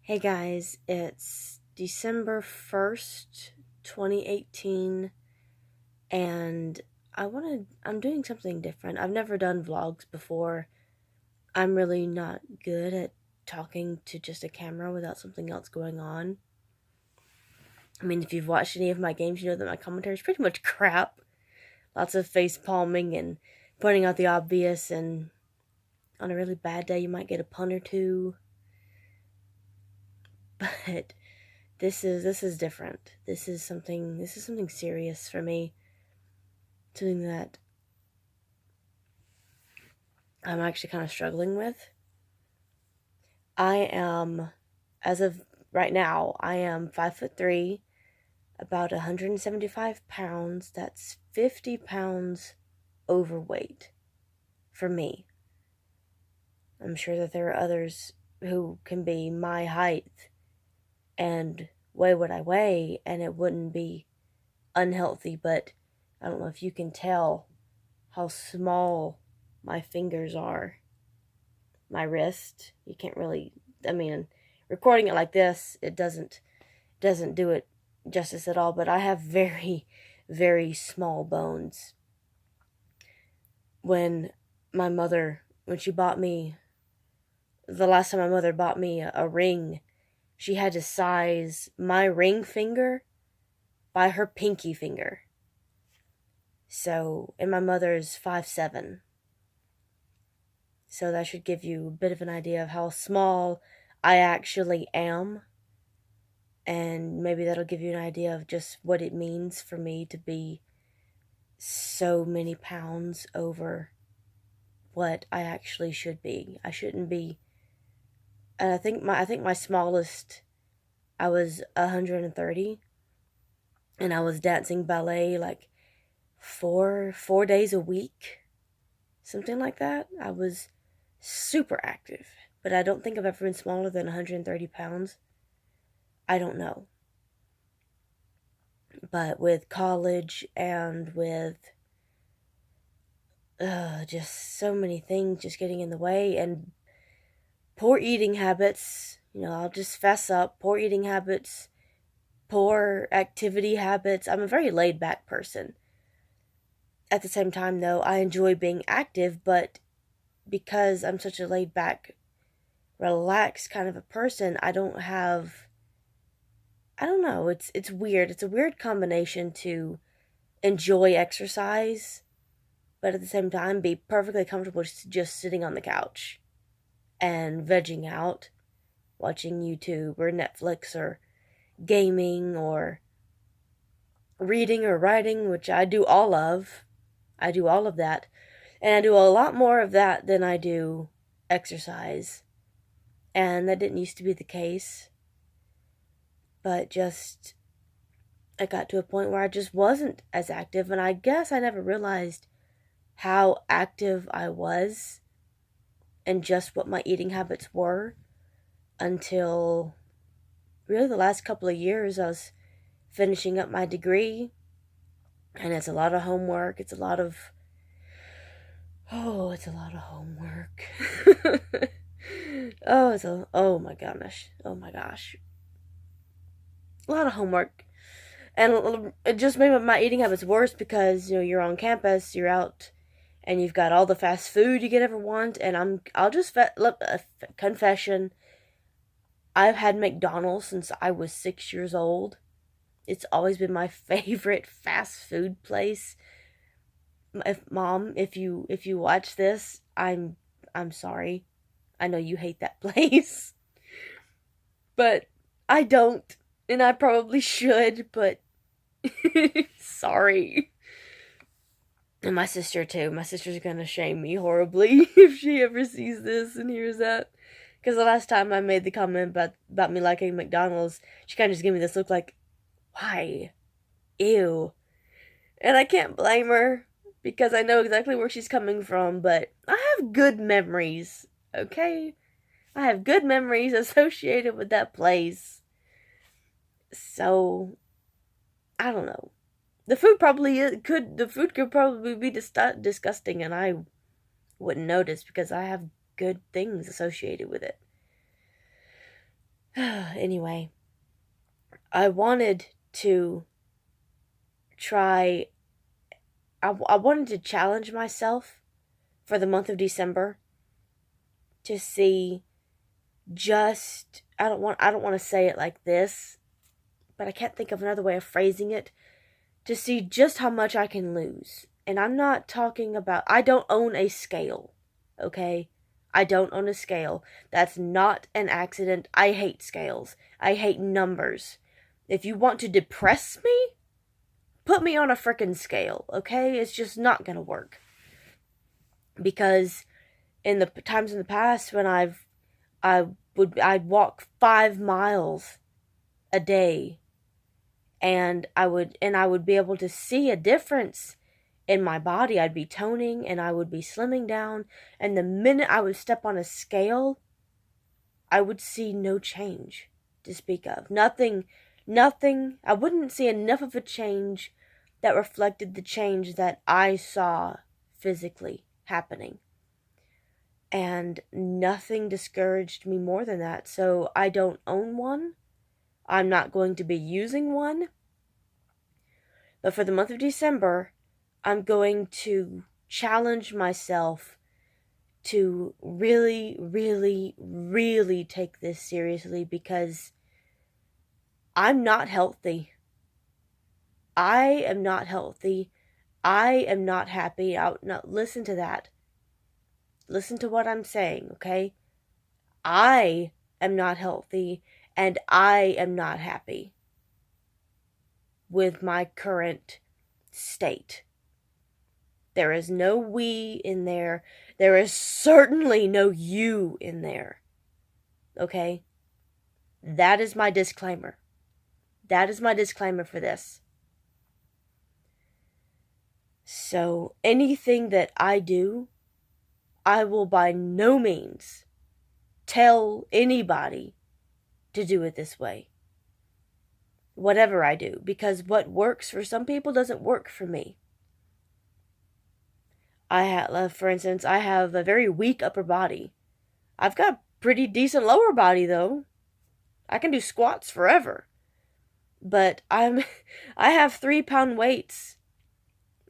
Hey guys, it's December 1st, 2018, and I'm doing something different. I've never done vlogs before. I'm really not good at talking to just a camera without something else going on. I mean, if you've watched any of my games, you know that my commentary is pretty much crap. Lots of face palming and pointing out the obvious, and on a really bad day, you might get a pun or two. But this is different. This is something serious for me. Something that I'm actually kind of struggling with. I am, as of right now, I am 5'3", about 175 pounds. That's 50 pounds overweight for me. I'm sure that there are others who can be my height and weigh what I weigh, and it wouldn't be unhealthy, but I don't know if you can tell how small my fingers are. My wrist, you can't really, I mean, recording it like this, it doesn't do it justice at all, but I have very, very small bones. When she bought me, the last time my mother bought me a ring, she had to size my ring finger by her pinky finger. So, and my mother's 5'7". So that should give you a bit of an idea of how small I actually am. And maybe that'll give you an idea of just what it means for me to be so many pounds over what I actually should be. I shouldn't be. And I think my smallest, I was 130, and I was dancing ballet like four days a week, something like that. I was super active, but I don't think I've ever been smaller than 130 pounds. I don't know. But with college and with just so many things just getting in the way, and poor eating habits, I'll just fess up. Poor eating habits, poor activity habits. I'm a very laid back person. At the same time, though, I enjoy being active, but because I'm such a laid back, relaxed kind of a person, I don't know, it's weird. It's a weird combination to enjoy exercise, but at the same time be perfectly comfortable just sitting on the couch and vegging out, watching YouTube or Netflix or gaming or reading or writing, which I do all of. I do all of that. And I do a lot more of that than I do exercise. And that didn't used to be the case. But just, I got to a point where I just wasn't as active. And I guess I never realized how active I was and just what my eating habits were until really the last couple of years. I was finishing up my degree, and it's a lot of homework. It's a lot of homework. Oh my gosh. Oh my gosh. A lot of homework. And it just made my eating habits worse because, you're on campus, you're out, and you've got all the fast food you could ever want. And I'll just, confession, I've had McDonald's since I was 6 years old. It's always been my favorite fast food place. If you watch this, I'm sorry. I know you hate that place. But I don't, and I probably should, but sorry. And my sister too. My sister's gonna shame me horribly if she ever sees this and hears that. Because the last time I made the comment about me liking McDonald's, she kind of just gave me this look like, why? Ew. And I can't blame her because I know exactly where she's coming from, but I have good memories, okay? I have good memories associated with that place. So, I don't know. The food could probably be disgusting, and I wouldn't notice because I have good things associated with it. Anyway, I wanted to try, I wanted to challenge myself for the month of December to see just, I don't want to say it like this, but I can't think of another way of phrasing it, to see just how much I can lose. And I'm not talking about, I don't own a scale, okay? I don't own a scale. That's not an accident. I hate scales. I hate numbers. If you want to depress me, put me on a frickin' scale, okay? It's just not gonna work. Because in the times in the past when I'd walk 5 miles a day, and I would be able to see a difference in my body. I'd be toning and I would be slimming down, and the minute I would step on a scale, I would see no change to speak of. Nothing. I wouldn't see enough of a change that reflected the change that I saw physically happening. And nothing discouraged me more than that. So I don't own one. I'm not going to be using one. But for the month of December, I'm going to challenge myself to really, really, really take this seriously, because I'm not healthy. I am not healthy. I am not happy. Now, listen to that. Listen to what I'm saying, okay? I am not healthy, and I am not happy with my current state. There is no we in there. There is certainly no you in there. Okay? That is my disclaimer. That is my disclaimer for this. So, anything that I do, I will by no means tell anybody to do it this way. Whatever I do, because what works for some people doesn't work for me. For instance, I have a very weak upper body. I've got a pretty decent lower body, though. I can do squats forever. But I have 3-pound weights.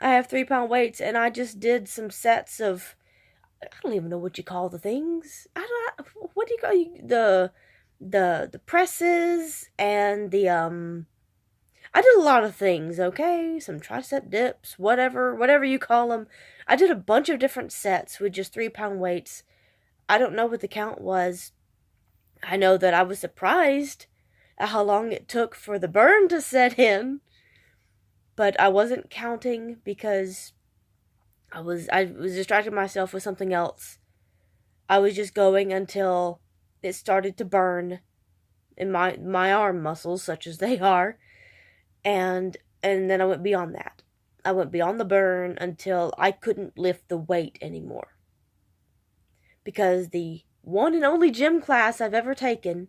And I just did some sets of, I don't even know what you call the things. What do you call the presses and I did a lot of things, okay? Some tricep dips, whatever you call them. I did a bunch of different sets with just 3-pound weights. I don't know what the count was. I know that I was surprised at how long it took for the burn to set in. But I wasn't counting because I was distracting myself with something else. I was just going until it started to burn in my arm muscles, such as they are. And then I went beyond that. I went beyond the burn until I couldn't lift the weight anymore. Because the one and only gym class I've ever taken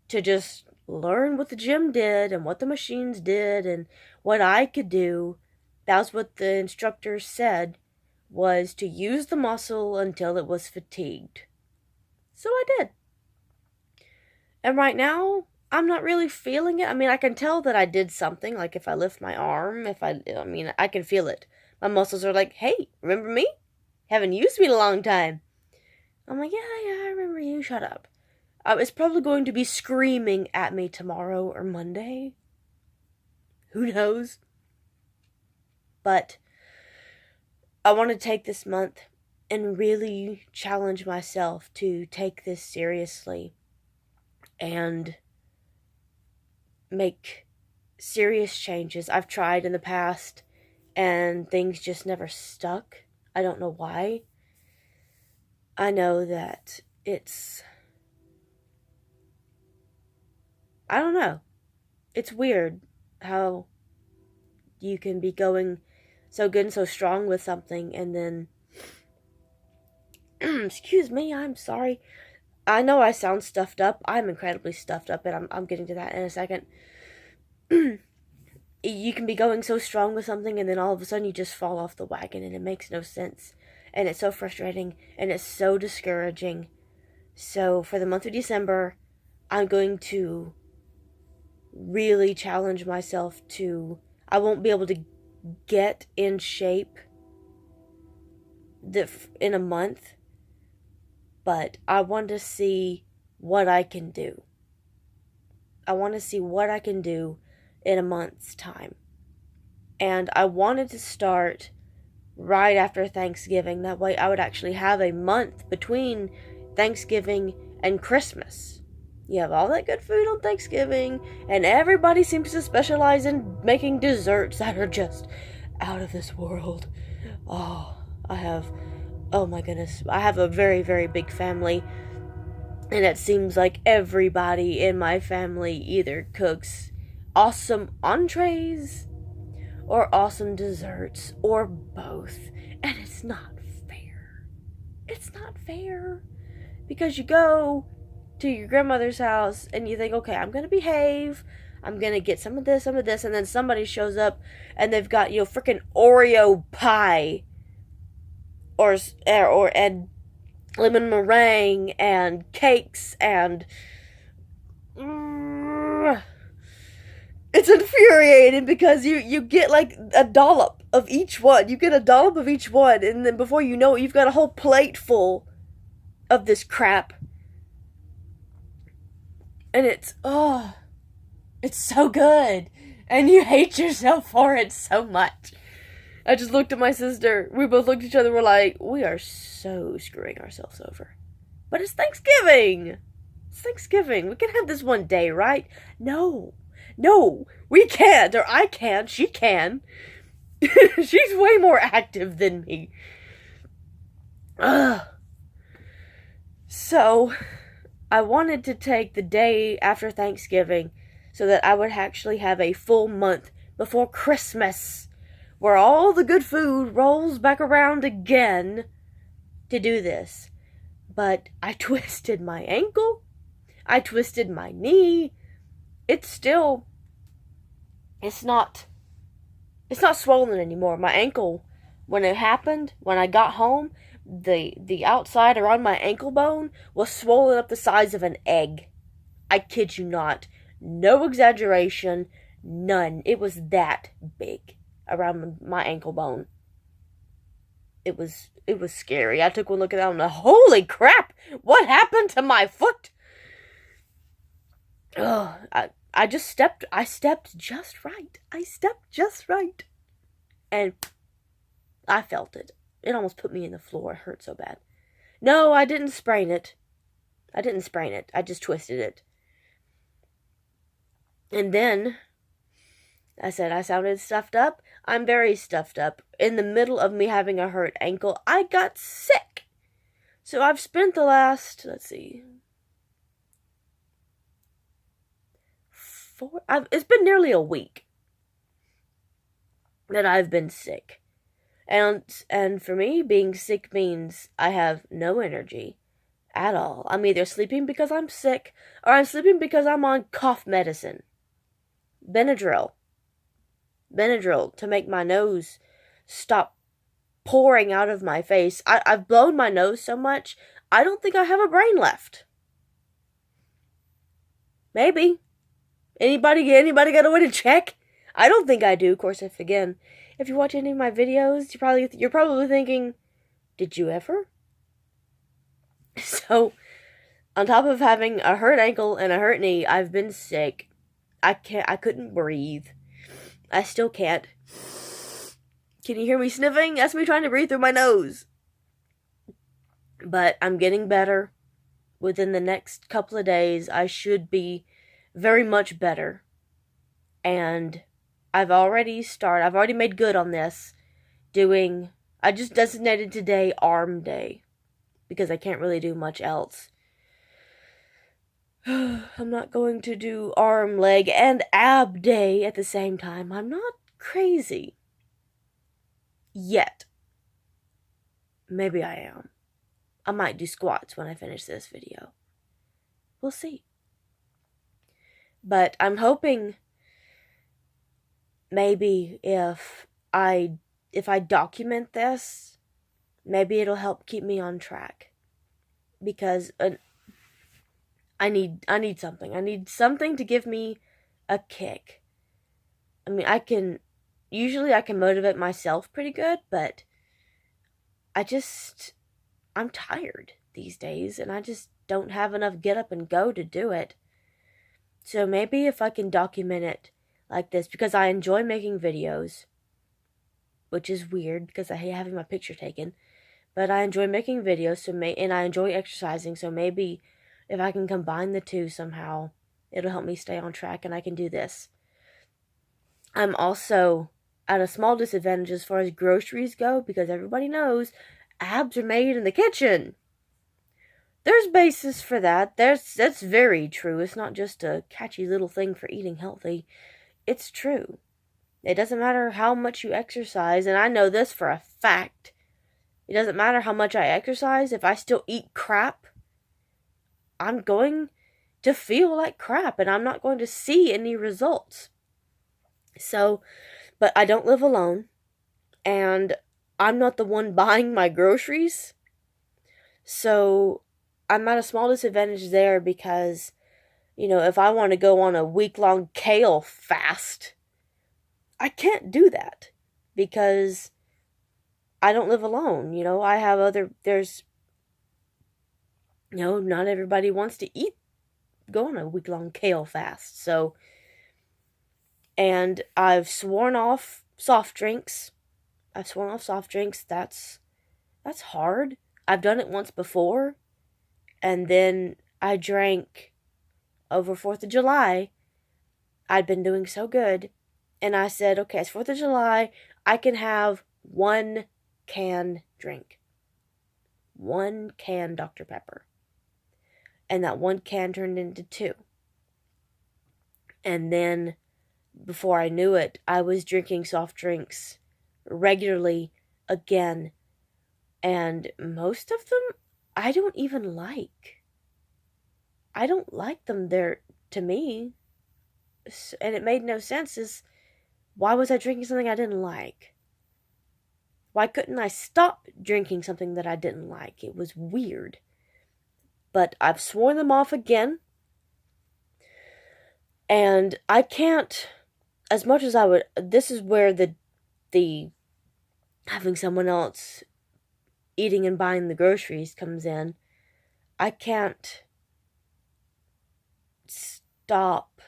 to just learn what the gym did and what the machines did and what I could do, that's what the instructor said, was to use the muscle until it was fatigued. So I did. And right now, I'm not really feeling it. I mean, I can tell that I did something. Like if I lift my arm, I can feel it. My muscles are like, hey, remember me? Haven't used me in a long time. I'm like, yeah, I remember you. Shut up. It's probably going to be screaming at me tomorrow or Monday. Who knows? But I want to take this month and really challenge myself to take this seriously and make serious changes. I've tried in the past and things just never stuck. I don't know why. I know that I don't know. It's weird how you can be going so good and so strong with something and then excuse me, I'm sorry. I know I sound stuffed up. I'm incredibly stuffed up, and I'm getting to that in a second. You can be going so strong with something and then all of a sudden you just fall off the wagon and it makes no sense. And it's so frustrating and it's so discouraging. So for the month of December, I'm going to really challenge myself to, I won't be able to get in shape in a month, but I want to see what I can do. I want to see what I can do in a month's time. And I wanted to start right after Thanksgiving. That way I would actually have a month between Thanksgiving and Christmas. You have all that good food on Thanksgiving, and everybody seems to specialize in making desserts that are just out of this world. Oh my goodness, I have a very, very big family, and it seems like everybody in my family either cooks awesome entrees or awesome desserts, or both. And it's not fair. It's not fair. Because you go to your grandmother's house and you think, okay, I'm going to behave. I'm going to get some of this, and then somebody shows up and they've got, freaking Oreo pie and lemon meringue and cakes and it's infuriating because you get like a dollop of each one. You get a dollop of each one, and then before you know it, you've got a whole plate full of this crap. And it's so good. And you hate yourself for it so much. I just looked at my sister. We both looked at each other and we're like, we are so screwing ourselves over. But it's Thanksgiving. It's Thanksgiving. We can have this one day, right? No, we can't. Or I can. She can. She's way more active than me. Ugh. So, I wanted to take the day after Thanksgiving so that I would actually have a full month before Christmas, where all the good food rolls back around again, to do this. But I twisted my ankle. I twisted my knee. It's not swollen anymore. My ankle, when it happened, when I got home, the outside around my ankle bone was swollen up the size of an egg. I kid you not. No exaggeration. None. It was that big around my ankle bone. It was scary. I took one look at that and I'm like, holy crap! What happened to my foot? Ugh, I stepped just right. And I felt it. It almost put me in the floor. It hurt so bad. No, I didn't sprain it. I just twisted it. And then I said I sounded stuffed up. I'm very stuffed up. In the middle of me having a hurt ankle, I got sick. So I've spent the last, it's been nearly a week that I've been sick. And for me, being sick means I have no energy at all. I'm either sleeping because I'm sick, or I'm sleeping because I'm on cough medicine. Benadryl to make my nose stop pouring out of my face. I've blown my nose so much, I don't think I have a brain left. Maybe. Anybody got a way to check? I don't think I do. Of course, if you watch any of my videos, you're probably thinking, did you ever? So, on top of having a hurt ankle and a hurt knee, I've been sick. I couldn't breathe. I still can't. Can you hear me sniffing? That's me trying to breathe through my nose. But I'm getting better. Within the next couple of days, I should be very much better. And I've already made good on this. I just designated today arm day. Because I can't really do much else. I'm not going to do arm, leg, and ab day at the same time. I'm not crazy. Yet. Maybe I am. I might do squats when I finish this video. We'll see. But I'm hoping maybe if I document this, maybe it'll help keep me on track. Because I need something. I need something to give me a kick. I mean, usually I can motivate myself pretty good, but I'm tired these days and I just don't have enough get up and go to do it. So maybe if I can document it like this, because I enjoy making videos, which is weird because I hate having my picture taken, but I enjoy making videos, and I enjoy exercising, so maybe if I can combine the two somehow, it'll help me stay on track and I can do this. I'm also at a small disadvantage as far as groceries go because everybody knows abs are made in the kitchen. There's basis for that. That's very true. It's not just a catchy little thing for eating healthy. It's true. It doesn't matter how much you exercise, and I know this for a fact. It doesn't matter how much I exercise, if I still eat crap, I'm going to feel like crap and I'm not going to see any results. So, but I don't live alone and I'm not the one buying my groceries. So, I'm at a small disadvantage there because, if I want to go on a week-long kale fast, I can't do that because I don't live alone. I have not everybody wants to go on a week-long kale fast. So, and I've sworn off soft drinks. That's hard. I've done it once before. And then I drank over 4th of July. I'd been doing so good. And I said, okay, it's 4th of July. I can have 1 can drink. 1 can Dr. Pepper. And that 1 can turned into 2. And then, before I knew it, I was drinking soft drinks regularly again. And most of them, I don't even like. I don't like them there to me. And it made no sense. Why was I drinking something I didn't like? Why couldn't I stop drinking something that I didn't like? It was weird. But I've sworn them off again. And I can't, as much as I would, this is where the having someone else eating and buying the groceries comes in. I can't stop.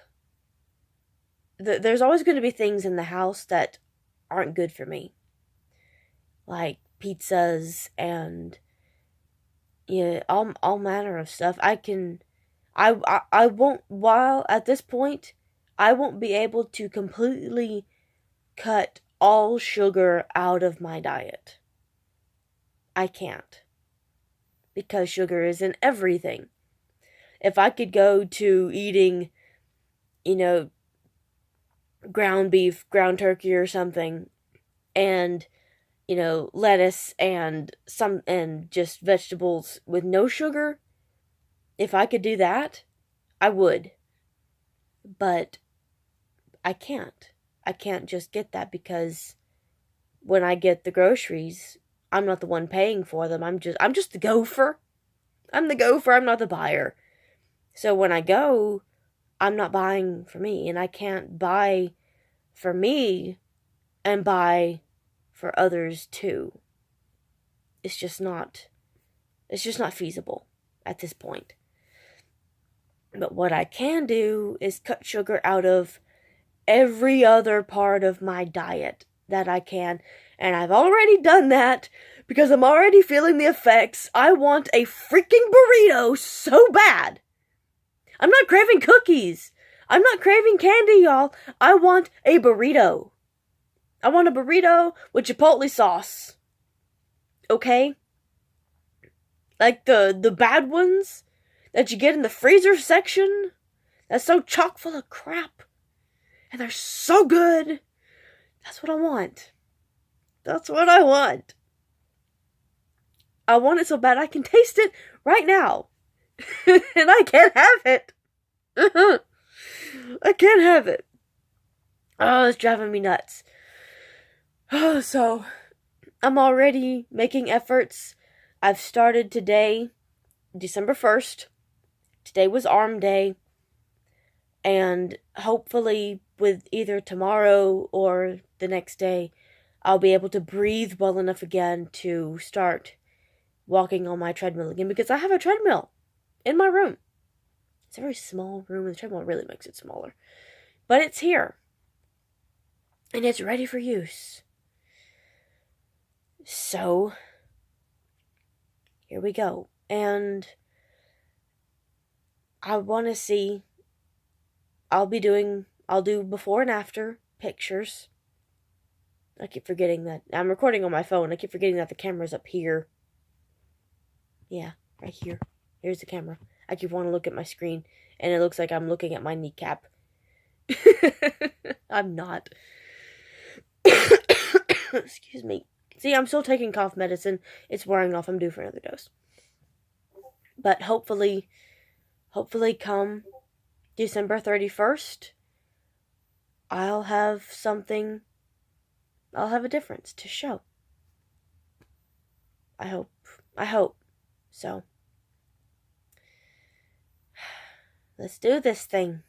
There's always going to be things in the house that aren't good for me. Like pizzas and all manner of stuff. I won't, while at this point, I won't be able to completely cut all sugar out of my diet. I can't. Because sugar is in everything. If I could go to eating, ground beef, ground turkey or something, and, lettuce and just vegetables with no sugar, if I could do that, I would. But I can't. I can't just get that because when I get the groceries, I'm not the one paying for them. I'm just the gopher. I'm the gopher, I'm not the buyer. So when I go, I'm not buying for me, and I can't buy for me and buy for others too. It's just not feasible at this point. But what I can do is cut sugar out of every other part of my diet that I can. And I've already done that because I'm already feeling the effects. I want a freaking burrito so bad. I'm not craving cookies. I'm not craving candy, y'all. I want a burrito. I want a burrito with chipotle sauce. Okay? Like the bad ones that you get in the freezer section. That's so chock full of crap. And they're so good. That's what I want. That's what I want. I want it so bad I can taste it right now. And I can't have it. I can't have it. Oh, it's driving me nuts. Oh, so I'm already making efforts. I've started today, December 1st, today was arm day, and hopefully with either tomorrow or the next day, I'll be able to breathe well enough again to start walking on my treadmill again, because I have a treadmill in my room. It's a very small room, and the treadmill really makes it smaller. But it's here. And it's ready for use. So, here we go. And I want to see, I'll do before and after pictures. I keep forgetting that. I'm recording on my phone. I keep forgetting that the camera's up here. Yeah, right here. Here's the camera. I keep wanting to look at my screen, and it looks like I'm looking at my kneecap. I'm not. Excuse me. See, I'm still taking cough medicine. It's wearing off. I'm due for another dose. But hopefully come December 31st, I'll have a difference to show. I hope. So, let's do this thing.